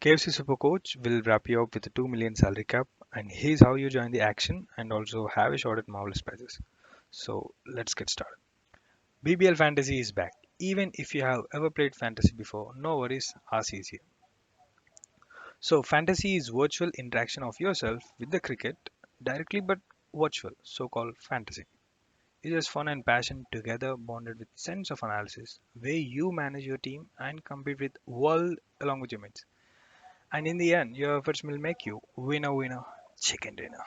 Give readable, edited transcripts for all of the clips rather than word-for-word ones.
KFC SuperCoach will wrap you up with a 2 million salary cap, and here's how you join the action and also have a shot at marvelous prizes. So let's get started. BBL Fantasy is back. Even if you have ever played fantasy before, no worries, ours is here. So fantasy is virtual interaction of yourself with the cricket directly but virtual, so-called fantasy. It is fun and passion together bonded with sense of analysis where you manage your team and compete with world along with your mates. And in the end, your efforts will make you winner winner chicken dinner.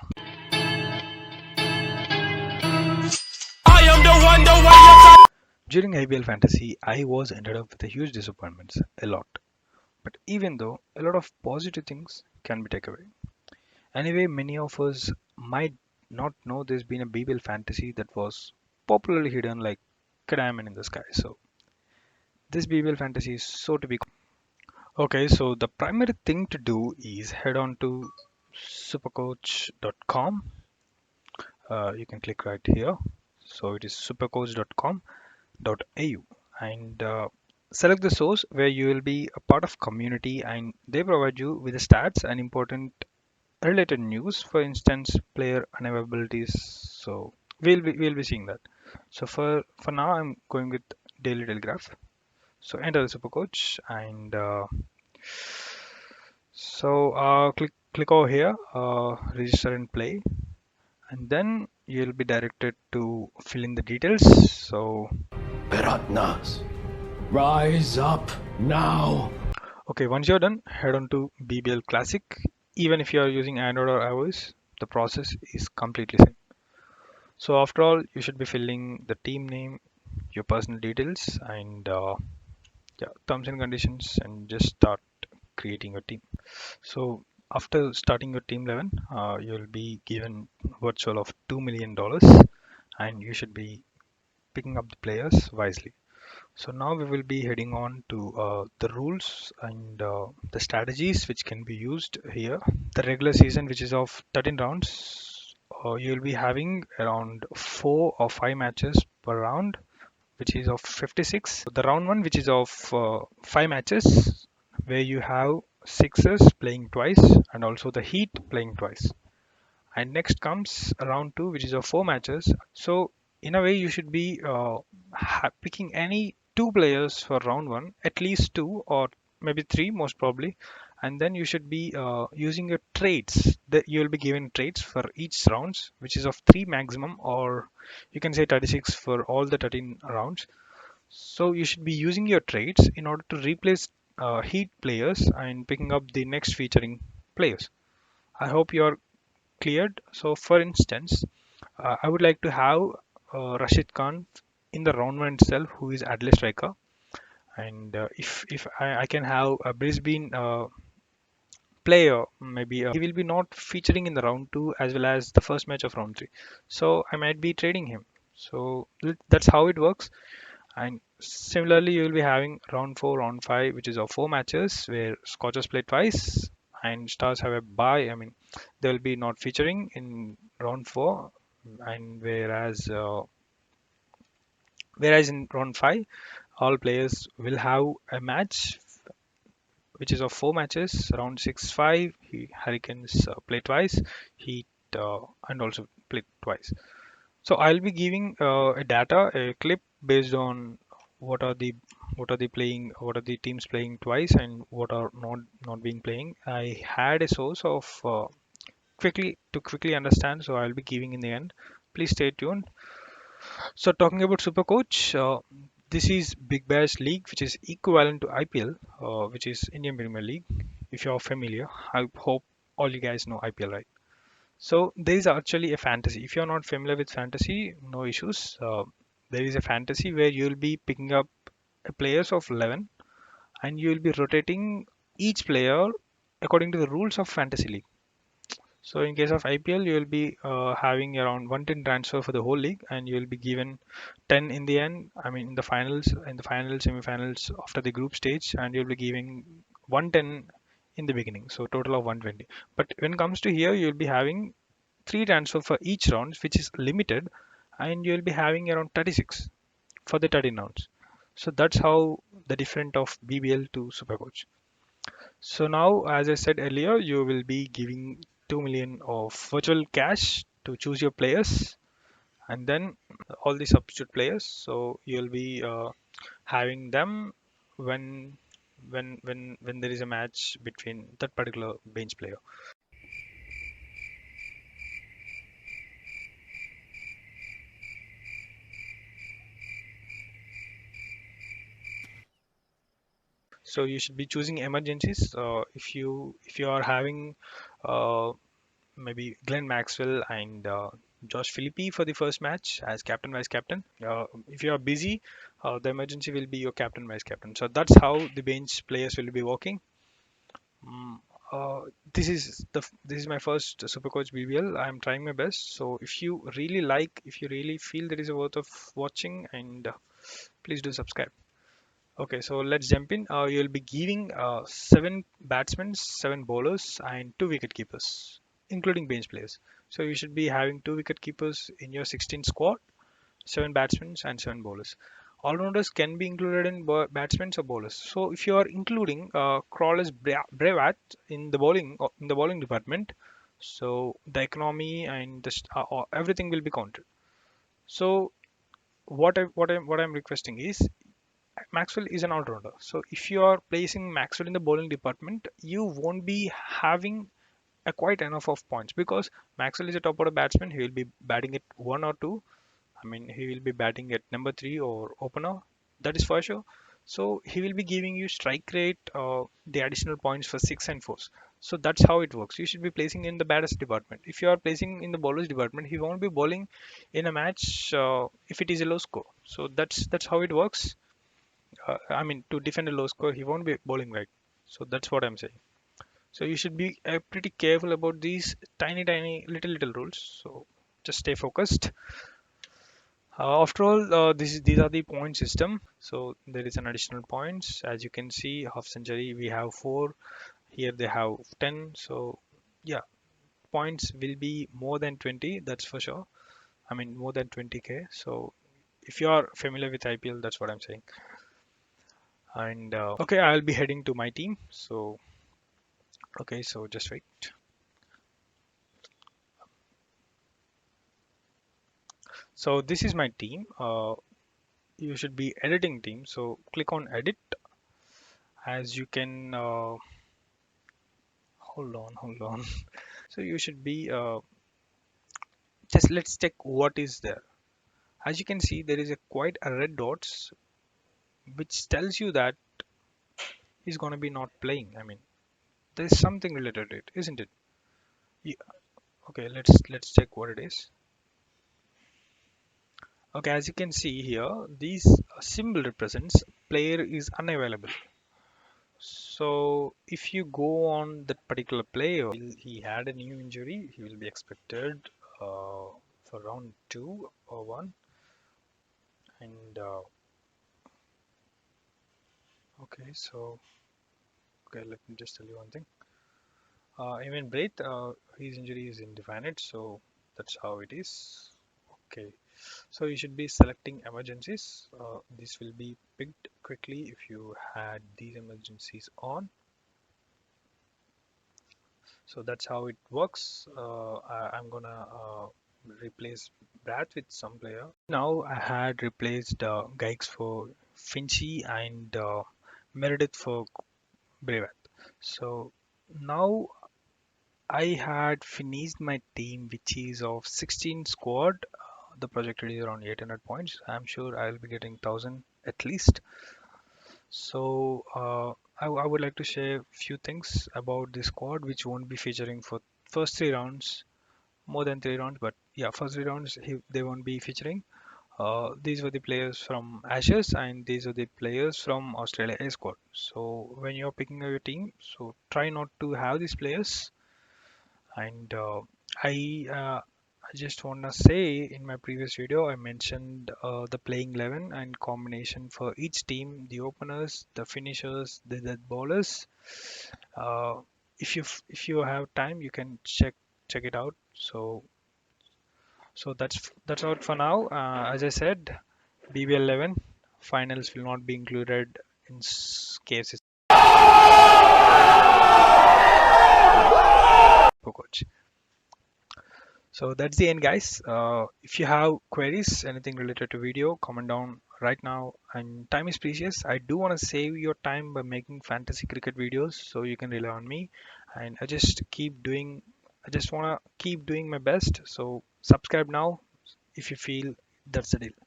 I am the one, the way you During IBL Fantasy, I was ended up with a huge disappointments, a lot. But even though a lot of positive things can be taken away. Anyway, many of us might not know there's been a BBL Fantasy that was popularly hidden like a diamond in the sky. So this BBL Fantasy is so to be. Okay, so the primary thing to do is head on to supercoach.com. You can click right here. So it is supercoach.com.au and select the source where you will be a part of community and they provide you with the stats and important related news, for instance player unavailabilities. So we'll be seeing that. So for now I'm going with daily telegraph. So enter the supercoach and click over here, register and play, and then you'll be directed to fill in the details. So Ratnas, rise up now. okay, once you're done, head on to BBL Classic. Even if you are using Android or iOS, the process is completely same. So after all, you should be filling the team name, your personal details, and yeah, terms and conditions, and just start creating your team. So after starting your team 11, you'll be given virtual of $2 million, and you should be picking up the players wisely. So now we will be heading on to the rules and the strategies which can be used here. The regular season, which is of 13 rounds, you'll be having around 4 or 5 matches per round, which is of 56. The round one, which is of 5 matches, where you have sixers playing twice and also the heat playing twice. And next comes round two, which is of 4 matches. So in a way, you should be picking any two players for round one, at least two or maybe three, most probably. And then you should be using your trades. That you will be given trades for each rounds, which is of three maximum, or you can say 36 for all the 13 rounds. So you should be using your trades in order to replace heat players and picking up the next featuring players. I hope you are cleared. So for instance, I would like to have Rashid Khan in the round one itself, who is Adley striker, and if I can have a Brisbane player, maybe he will be not featuring in the round two as well as the first match of round three. So I might be trading him. So that's how it works. And similarly, you will be having round four, round five, which is of 4 matches where Scotchers play twice and Stars have a bye. I mean, they will be not featuring in round four, and whereas in round five, all players will have a match which is of 4 matches. Round six, five, Hurricanes play twice, Heat and also play twice. So I'll be giving a clip based on what are the what are the teams playing twice and what are not being playing. I had a source of quickly understand, so I'll be giving in the end. Please stay tuned. So talking about Supercoach, this is Big Bash League, which is equivalent to IPL, which is Indian Premier League. If you're familiar, I hope all you guys know IPL, right? So there is actually a fantasy. If you're not familiar with fantasy, no issues. There is a fantasy where you'll be picking up players of 11 and you'll be rotating each player according to the rules of fantasy league. So in case of IPL, you will be having around 110 transfer for the whole league, and you will be given 10 in the end. I mean, in the finals, semi-finals after the group stage, and you'll be giving 110 in the beginning. So total of 120. But when it comes to here, you'll be having three transfer for each round, which is limited, and you'll be having around 36 for the 13 rounds. So that's how the different of BBL to Supercoach. So now, as I said earlier, you will be giving 2 million of virtual cash to choose your players, and then all the substitute players. So you'll be having them when when there is a match between that particular bench player. So you should be choosing emergencies. If you are having uh, maybe Glenn Maxwell and Josh Philippi for the first match as captain vice captain. If you are busy, the emergency will be your captain vice captain. So that's how the bench players will be working. Mm, uh, this is my first SuperCoach BBL. I'm trying my best. So if you really feel there is a worth of watching, and please do subscribe. Okay, so let's jump in. You'll be giving seven batsmen, seven bowlers, and two wicket keepers, including bench players. So you should be having two wicket keepers in your 16 squad, seven batsmen and seven bowlers. All-rounders can be included in batsmen or bowlers. So if you are including Crawler's Brevat in the bowling department, so the economy and everything will be counted. So what I'm requesting is Maxwell is an all-rounder. So if you are placing Maxwell in the bowling department, you won't be having a quite enough of points because Maxwell is a top order batsman. He will be batting at one or two. I mean, he will be batting at number three or opener. That is for sure. So he will be giving you strike rate, the additional points for six and fours. So that's how it works. You should be placing in the batters department. If you are placing in the bowlers department, he won't be bowling in a match if it is a low score. So that's how it works. I mean, to defend a low score, he won't be bowling right. So that's what I'm saying. So you should be pretty careful about these tiny, little rules. So just stay focused. After all, these are the point system. So there is an additional points. As you can see, half century we have four. Here they have 10. So yeah, points will be more than 20. That's for sure. I mean more than 20k. So if you are familiar with IPL, that's what I'm saying. And okay, I'll be heading to my team. So okay, so just wait. So this is my team. You should be editing team. So click on edit. As you can, hold on. So you should be just let's check what is there. As you can see, there is a quite a red dots which tells you that he's gonna be not playing. I mean, there's something related to it, isn't it? Yeah. Okay, let's check what it is. Okay, as you can see here, this symbol represents player is unavailable. So if you go on that particular player, he had a new injury, he will be expected for round two or one. And okay, so okay, let me just tell you one thing. Even Braith, his injury is indefinite, so that's how it is. Okay, so you should be selecting emergencies. This will be picked quickly if you had these emergencies on. So that's how it works. I'm gonna replace Brad with some player. Now I had replaced Geix for Finchy and Meredith for Brevat. So now I had finished my team, which is of 16 squad. The projected is around 800 points. I'm sure I'll be getting 1000 at least. So I would like to share a few things about this squad, which won't be featuring for first three rounds, more than three rounds, but yeah, first three rounds they won't be featuring. These were the players from Ashes and these are the players from Australia A squad. So when you're picking your team, so try not to have these players. And I uh, I just want to say in my previous video I mentioned the playing 11 and combination for each team, the openers, the finishers, the bowlers. Uh, if you have time, you can check it out. So that's all for now. As I said, BBL 11 finals will not be included in case So that's the end, guys. If you have queries, anything related to video, comment down right now. And time is precious. I do want to save your time by making fantasy cricket videos, so you can rely on me. And I just want to keep doing my best. So subscribe now if you feel that's the deal.